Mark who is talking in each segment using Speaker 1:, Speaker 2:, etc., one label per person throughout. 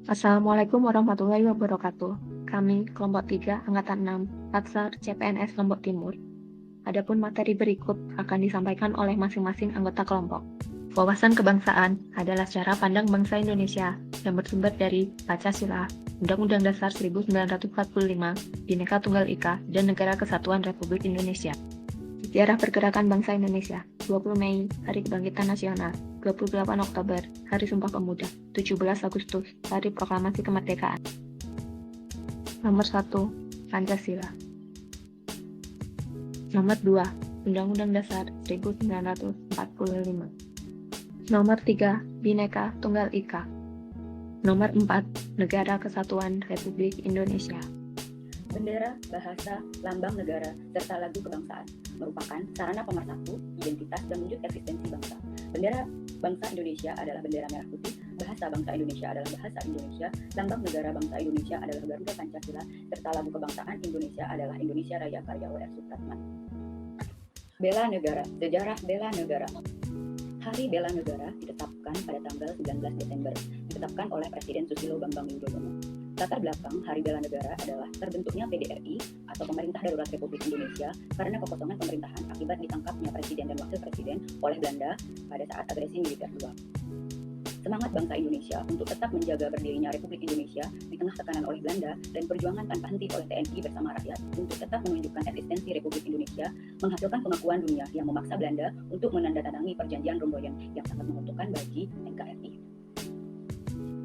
Speaker 1: Assalamualaikum warahmatullahi wabarakatuh. Kami, kelompok 3, Angkatan 6, Latsar CPNS Lombok Timur. Adapun materi berikut akan disampaikan oleh masing-masing anggota kelompok. Wawasan kebangsaan adalah cara pandang bangsa Indonesia yang bersumber dari Pancasila, Undang-Undang Dasar 1945, Bhinneka Tunggal Ika, dan Negara Kesatuan Republik Indonesia. Sejarah pergerakan bangsa Indonesia, 20 Mei, Hari Kebangkitan Nasional, 28 Oktober, Hari Sumpah Pemuda, 17 Agustus, Hari Proklamasi Kemerdekaan. Nomor 1, Pancasila. Nomor 2, Undang-Undang Dasar 1945. Nomor 3, Bhinneka Tunggal Ika. Nomor 4, Negara Kesatuan Republik Indonesia.
Speaker 2: Bendera, bahasa, lambang negara, serta lagu kebangsaan merupakan sarana pemersatu, identitas, dan wujud eksistensi bangsa. Bendera bangsa Indonesia adalah bendera merah putih, bahasa bangsa Indonesia adalah bahasa Indonesia, lambang negara bangsa Indonesia adalah Garuda Pancasila, serta lagu kebangsaan Indonesia adalah Indonesia Raya karya W.R. Supratman. Bela negara, sejarah bela negara. Hari Bela Negara ditetapkan pada tanggal 19 Desember, ditetapkan oleh Presiden Susilo Bambang Yudhoyono. Latar belakang Hari Bela Negara adalah terbentuknya PDRI atau Pemerintah Darurat Republik Indonesia karena kekosongan pemerintahan akibat ditangkapnya Presiden dan Wakil Presiden oleh Belanda pada saat agresi militer II. Semangat bangsa Indonesia untuk tetap menjaga berdirinya Republik Indonesia di tengah tekanan oleh Belanda dan perjuangan tanpa henti oleh TNI bersama rakyat untuk tetap menunjukkan eksistensi Republik Indonesia menghasilkan pengakuan dunia yang memaksa Belanda untuk menandatangani perjanjian Romboyan yang sangat menguntungkan bagi NKRI.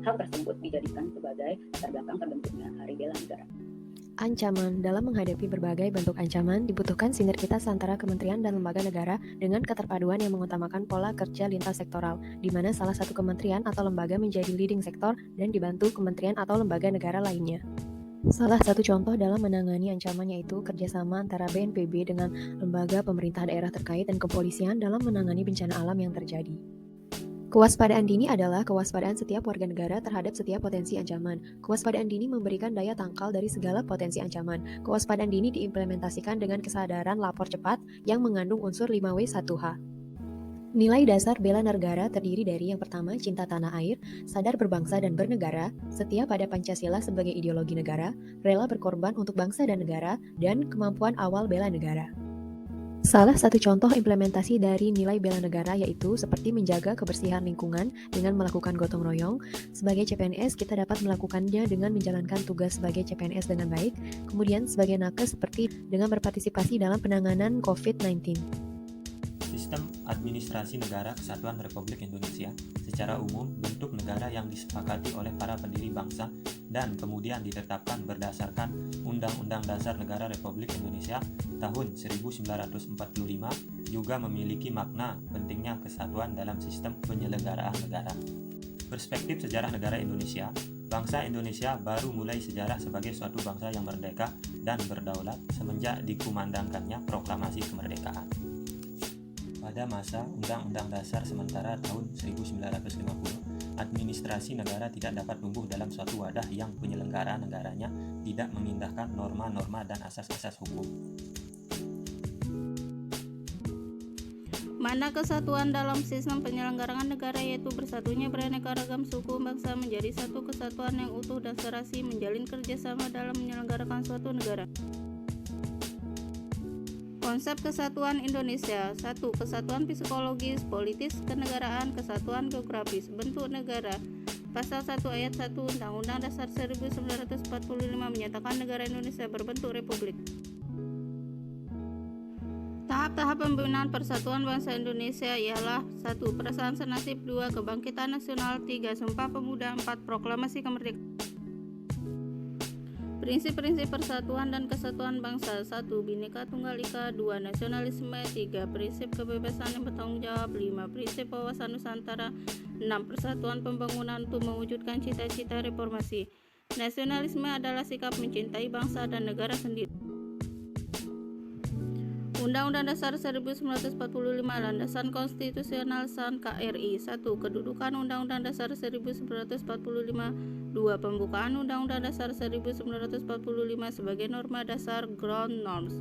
Speaker 2: Hal tersebut dijadikan sebagai latar belakang terbentuknya Hari Bela Negara.
Speaker 3: Ancaman. Dalam menghadapi berbagai bentuk ancaman, dibutuhkan sinergitas antara kementerian dan lembaga negara dengan keterpaduan yang mengutamakan pola kerja lintas sektoral, di mana salah satu kementerian atau lembaga menjadi leading sektor dan dibantu kementerian atau lembaga negara lainnya. Salah satu contoh dalam menangani ancaman yaitu kerjasama antara BNPB dengan lembaga pemerintah daerah terkait dan kepolisian dalam menangani bencana alam yang terjadi. Kewaspadaan dini adalah kewaspadaan setiap warga negara terhadap setiap potensi ancaman. Kewaspadaan dini memberikan daya tangkal dari segala potensi ancaman. Kewaspadaan dini diimplementasikan dengan kesadaran lapor cepat yang mengandung unsur 5W1H. Nilai dasar bela negara terdiri dari yang pertama, cinta tanah air, sadar berbangsa dan bernegara, setia pada Pancasila sebagai ideologi negara, rela berkorban untuk bangsa dan negara, dan kemampuan awal bela negara. Salah satu contoh implementasi dari nilai bela negara yaitu seperti menjaga kebersihan lingkungan dengan melakukan gotong royong. Sebagai CPNS, kita dapat melakukannya dengan menjalankan tugas sebagai CPNS dengan baik. Kemudian sebagai nakes seperti dengan berpartisipasi dalam penanganan COVID-19.
Speaker 4: Sistem Administrasi Negara Kesatuan Republik Indonesia secara umum bentuk negara yang disepakati oleh para pendiri bangsa dan kemudian ditetapkan berdasarkan Undang-Undang Dasar Negara Republik Indonesia tahun 1945 juga memiliki makna pentingnya kesatuan dalam sistem penyelenggaraan negara. Perspektif sejarah negara Indonesia, bangsa Indonesia baru mulai sejarah sebagai suatu bangsa yang merdeka dan berdaulat semenjak dikumandangkannya proklamasi kemerdekaan. Pada masa Undang-Undang Dasar sementara tahun 1950, administrasi negara tidak dapat tumbuh dalam suatu wadah yang penyelenggara negaranya tidak mengindahkan norma-norma dan asas-asas hukum.
Speaker 5: Mana kesatuan dalam sistem penyelenggaraan negara yaitu bersatunya beraneka ragam suku bangsa menjadi satu kesatuan yang utuh dan serasi menjalin kerjasama dalam menyelenggarakan suatu negara. Konsep kesatuan Indonesia. 1. Kesatuan psikologis, politis, kenegaraan, kesatuan geografis, bentuk negara. Pasal 1 ayat 1 Undang-Undang Dasar 1945 menyatakan negara Indonesia berbentuk republik. Tahap-tahap pembinaan persatuan bangsa Indonesia ialah 1. Perasaan senasib, 2. Kebangkitan nasional, 3. Sumpah Pemuda, 4. Proklamasi Kemerdekaan. Prinsip-prinsip persatuan dan kesatuan bangsa. 1. Bhinneka Tunggal Ika, 2. Nasionalisme, 3. Prinsip kebebasan yang bertanggung jawab, 5. Prinsip wawasan Nusantara, 6. Persatuan pembangunan untuk mewujudkan cita-cita reformasi. Nasionalisme adalah sikap mencintai bangsa dan negara sendiri. Undang-Undang Dasar 1945 landasan konstitusional SAN KRI. 1. Kedudukan Undang-Undang Dasar 1945. 2. Pembukaan Undang-Undang Dasar 1945 sebagai norma dasar ground norms.